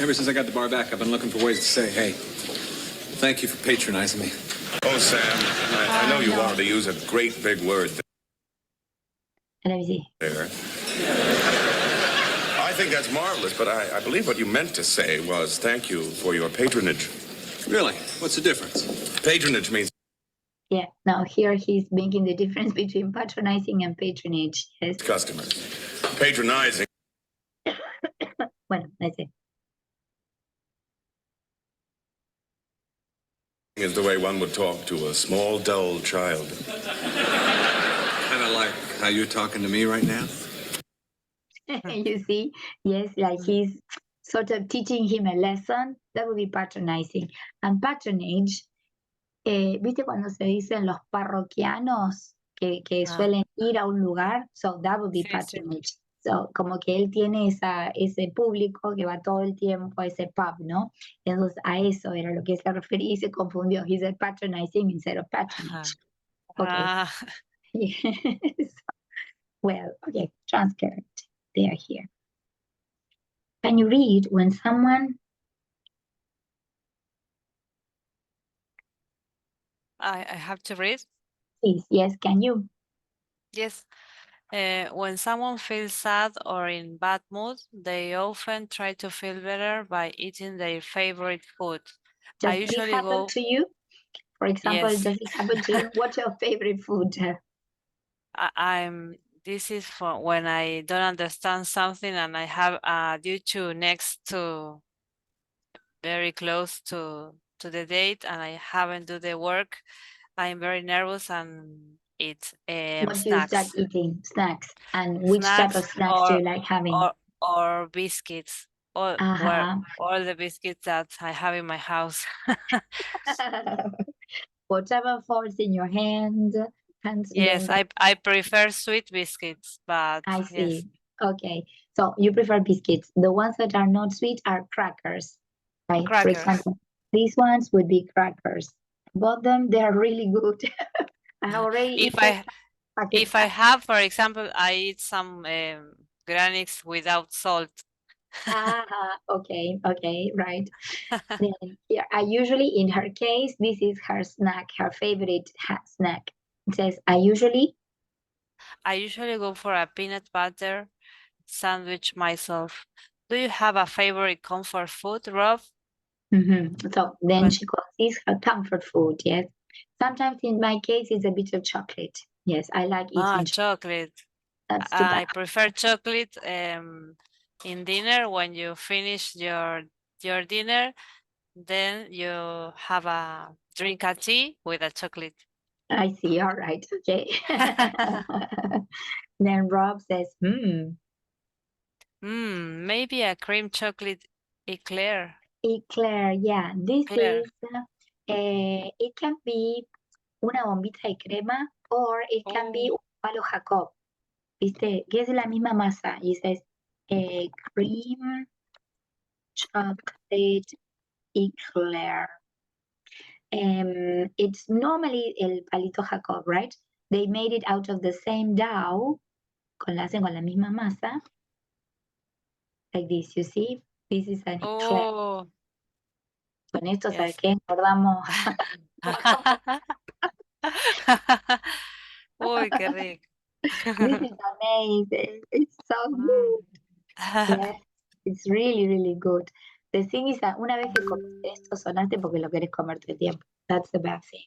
Speaker 9: Ever since I got the bar back, I've been looking for ways to say, hey, thank you for patronizing me.
Speaker 10: Oh, Sam, I know you wanted to use a great big word
Speaker 1: Let me see.
Speaker 10: there. I think that's marvelous, but I believe what you meant to say was thank you for your patronage.
Speaker 9: Really? What's the difference?
Speaker 10: Patronage means
Speaker 1: Yeah, now here he's making the difference between patronizing and patronage. Yes.
Speaker 10: customers. Patronizing
Speaker 1: Bueno, let's see.
Speaker 10: is the way one would talk to a small, dull child.
Speaker 9: Kind of like how you're talking to me right now?
Speaker 1: You see? Yes, like he's sort of teaching him a lesson. That would be patronizing. And patronage, ¿viste cuando se dicen los parroquianos que suelen ir a un lugar? So that would be
Speaker 2: Sí, sí.
Speaker 1: patronage. So, como que él tiene ese público que va todo el tiempo a ese pub, ¿no? Entonces, a eso era lo que se refería y se confundió. He said patronizing instead of patronage. Okay.
Speaker 2: Ah,
Speaker 1: Yes. Well, okay, transcript. They are here. Can you read when someone
Speaker 2: I have to read.
Speaker 1: please, yes, can you?
Speaker 2: Yes. When someone feels sad or in bad mood, they often try to feel better by eating their favorite food. I
Speaker 1: Does this
Speaker 2: usually
Speaker 1: happen
Speaker 2: go,
Speaker 1: to you? For example,
Speaker 2: yes,
Speaker 1: does it happen to you? What's your favorite food?
Speaker 2: I'm, this is for when I don't understand something and I have due to next to very close to the date and I haven't do the work. I'm very nervous and eat
Speaker 1: What do you start
Speaker 2: snacks,
Speaker 1: eating? Snacks. And which type of snacks do you like having?
Speaker 2: or biscuits, or where
Speaker 1: Uh-huh.
Speaker 2: all the biscuits that I have in my house.
Speaker 1: Whatever falls in your hands,
Speaker 2: Yes, I prefer sweet biscuits, but
Speaker 1: I
Speaker 2: yes,
Speaker 1: see. Okay. So you prefer biscuits. The ones that are not sweet are crackers, right? For
Speaker 2: crackers.
Speaker 1: example, these ones would be crackers. Bought them, they are really good. I have already
Speaker 2: If
Speaker 1: eaten
Speaker 2: I
Speaker 1: packet.
Speaker 2: if I have, for example, I eat some granix without salt.
Speaker 1: Okay, okay, right. Then yeah, I usually, in her case, this is her snack, her favorite snack. It says,
Speaker 2: I usually go for a peanut butter sandwich myself. Do you have a favorite comfort food, Rob?
Speaker 1: So then
Speaker 2: When
Speaker 1: she calls this her comfort food, yes. Sometimes in my case, it's a bit of chocolate. Yes, I like eating chocolate.
Speaker 2: chocolate.
Speaker 1: That's too bad.
Speaker 2: I prefer chocolate in dinner when you finish your dinner, then you have a drink a tea with a chocolate.
Speaker 1: I see. All right. Okay. Then Rob says,
Speaker 2: Maybe a cream chocolate eclair.
Speaker 1: eclair. Yeah, this
Speaker 2: Eclair.
Speaker 1: is, it can be una bombita de crema or it can be
Speaker 2: Oh,
Speaker 1: un palo Jacob. ¿Viste? Que es la misma masa. Y dices, cream chocolate eclair. It's normally el palito Jacob, right? They made it out of the same dough, hacen con la misma masa, like this, you see? This is an eclair.
Speaker 2: oh,
Speaker 1: Con esto, ¿sabes
Speaker 2: yes.
Speaker 1: qué? Engordamos.
Speaker 2: Uy, qué rico.
Speaker 1: This is amazing. It's so
Speaker 2: Mm.
Speaker 1: good. Yes, it's really, really good. The thing is that una vez que comiste esto, sonaste porque lo querés comer todo el tiempo. That's the bad thing.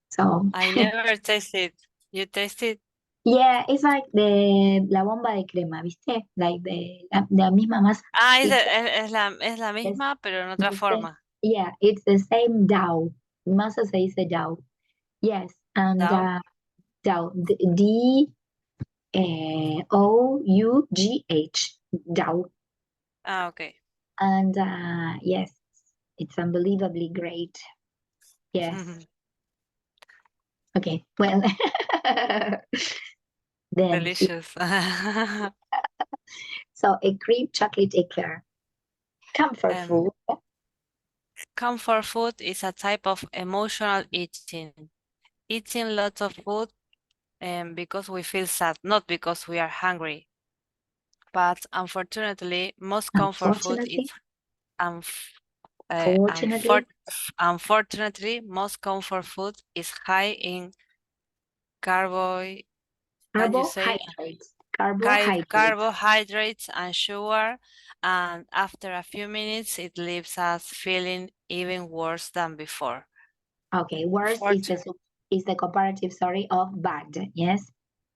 Speaker 1: So,
Speaker 2: I never tasted. You tasted?
Speaker 1: yeah, it's like la bomba de crema, ¿viste? Like la misma masa.
Speaker 2: Ah,
Speaker 1: It's
Speaker 2: es la
Speaker 1: the,
Speaker 2: misma, pero en otra
Speaker 1: the same,
Speaker 2: forma.
Speaker 1: yeah, it's the same dough. Masa se dice dough. Yes, and
Speaker 2: ¿Dao?
Speaker 1: dough, Oughh, dough.
Speaker 2: Ah, okay.
Speaker 1: And yes, it's unbelievably great. Yes. Okay, well, then
Speaker 2: Delicious.
Speaker 1: so a cream chocolate eclair, comfort
Speaker 2: Um,
Speaker 1: food.
Speaker 2: comfort food is a type of emotional eating. Eating lots of food because we feel sad, not because we are hungry. But unfortunately, most comfort food is
Speaker 1: Unfortunately,
Speaker 2: unf
Speaker 1: fortunately,
Speaker 2: unfortunately, most comfort food is high in carbo, can you say
Speaker 1: carbohydrates, carbohydrates.
Speaker 2: carbohydrates and sugar, and after a few minutes, it leaves us feeling even worse than before.
Speaker 1: Okay, worse is
Speaker 2: Fortu-
Speaker 1: is the comparative, sorry, of bad. Yes,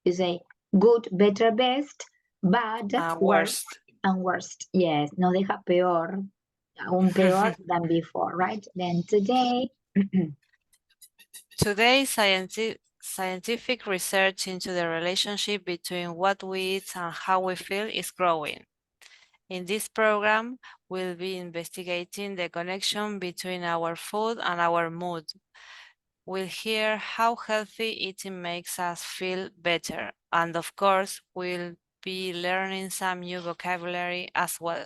Speaker 1: you say good, better, best, bad, worst,
Speaker 2: worst.
Speaker 1: and worst. Yes, nos deja peor, aún peor than before, right? Then today,
Speaker 2: Today, scientific research into the relationship between what we eat and how we feel is growing. In this program, we'll be investigating the connection between our food and our mood. We'll hear how healthy eating makes us feel better, and of course, we'll be learning some new vocabulary as well.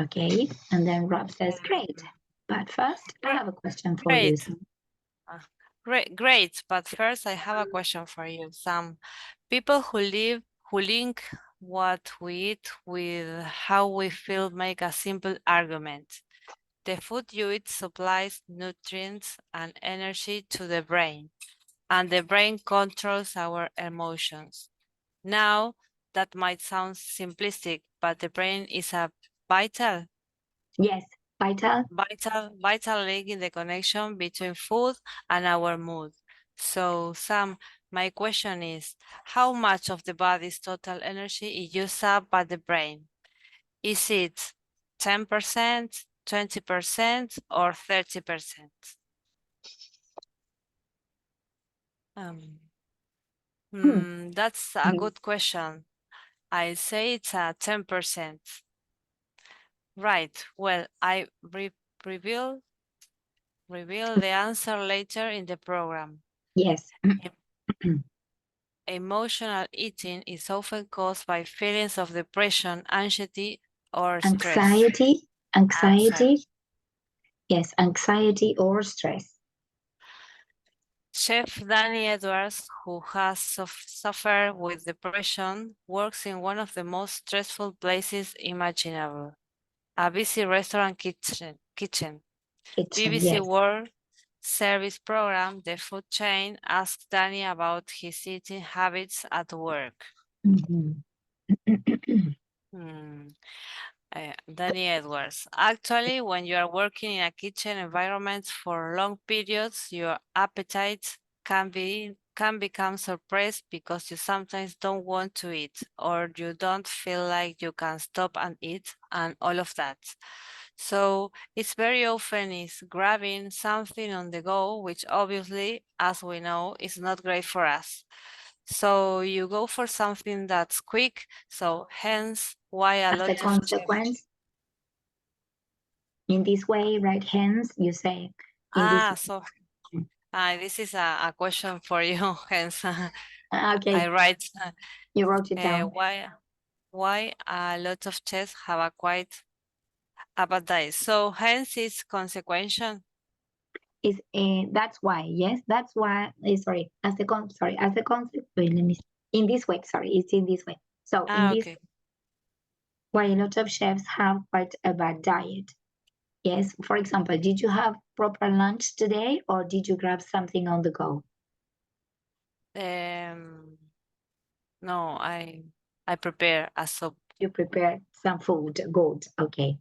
Speaker 1: Okay, and then Rob says, great. But first, I have a question for you.
Speaker 2: Great. Great. But first, I have a question for you. Some people who link what we eat with how we feel make a simple argument. The food you eat supplies nutrients and energy to the brain, and the brain controls our emotions. Now, that might sound simplistic, but the brain is a vital
Speaker 1: Yes, vital.
Speaker 2: vital link in the connection between food and our mood. So, Sam, my question is, how much of the body's total energy is used up by the brain? Is it 10%, 20%, or 30%? That's a good question. I say it's a 10%. Right. Well, I reveal the answer later in the program.
Speaker 1: Yes.
Speaker 2: Emotional eating is often caused by feelings of depression, anxiety, or stress.
Speaker 1: Anxiety. Yes, anxiety or stress.
Speaker 2: Chef Danny Edwards, who has suffered with depression, works in one of the most stressful places imaginable, a busy restaurant kitchen. BBC
Speaker 1: yes.
Speaker 2: World Service Program, the food chain, asked Danny about his eating habits at work. Danny Edwards. Actually, when you are working in a kitchen environment for long periods, your appetite can become suppressed because you sometimes don't want to eat, or you don't feel like you can stop and eat, and all of that. So it's very often is grabbing something on the go, which obviously, as we know, is not great for us. So you go for something that's quick. So hence why a
Speaker 1: As
Speaker 2: lot
Speaker 1: a
Speaker 2: of
Speaker 1: consequence, in this way, right? Hence, you say.
Speaker 2: This is a question for you. Hence,
Speaker 1: okay.
Speaker 2: I write.
Speaker 1: You wrote it down.
Speaker 2: Why a lot of chefs have a quite a bad diet? So hence is consequential.
Speaker 1: Is that's why, yes, that's why. Sorry, as the concept. Wait, let me. In this way, sorry, it's in this way. So in this, why a lot of chefs have quite a bad diet. Yes, for example, did you have proper lunch today, or did you grab something on the go?
Speaker 2: No, I prepare a soup.
Speaker 1: You prepared some food. Good. Okay.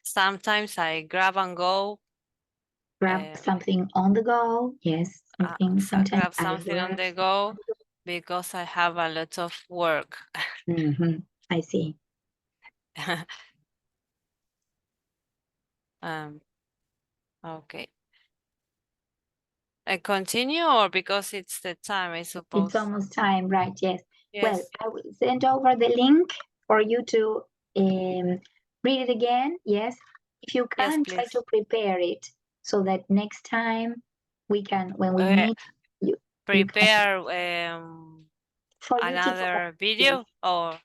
Speaker 2: Sometimes I grab and go.
Speaker 1: Grab something on the go. Yes, sometimes
Speaker 2: grab something on the go because I have a lot of work.
Speaker 1: I see.
Speaker 2: Okay. I continue, or because it's the time, I suppose?
Speaker 1: It's almost time, right? Yes.
Speaker 2: Yes.
Speaker 1: Well, I will send over the link for you to read it again. Yes. If you can, try to prepare it so that next time we can, when we meet, you
Speaker 2: prepare
Speaker 1: for
Speaker 2: another video, or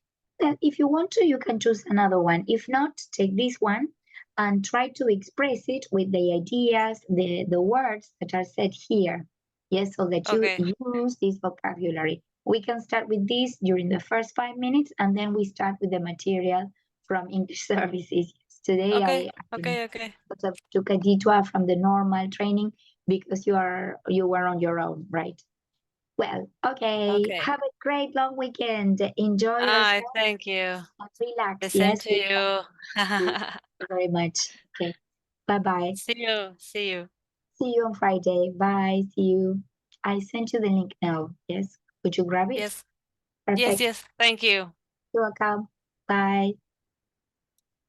Speaker 1: if you want to, you can choose another one. If not, take this one and try to express it with the ideas, the words that are said here. Yes, so that you use this vocabulary. We can start with this during the first 5 minutes, and then we start with the material from English services. Today I took a detour from the normal training because you were on your own, right? Well, okay. Have a great long weekend. Enjoy yourself.
Speaker 2: Thank you.
Speaker 1: Relax.
Speaker 2: The same to
Speaker 1: you. Thank you very much. Okay. Bye-bye.
Speaker 2: See you.
Speaker 1: See you on Friday. Bye. See you. I sent you the link now. Yes. Could you grab it?
Speaker 2: Yes.
Speaker 1: Perfect.
Speaker 2: Yes. Thank you.
Speaker 1: You're welcome. Bye.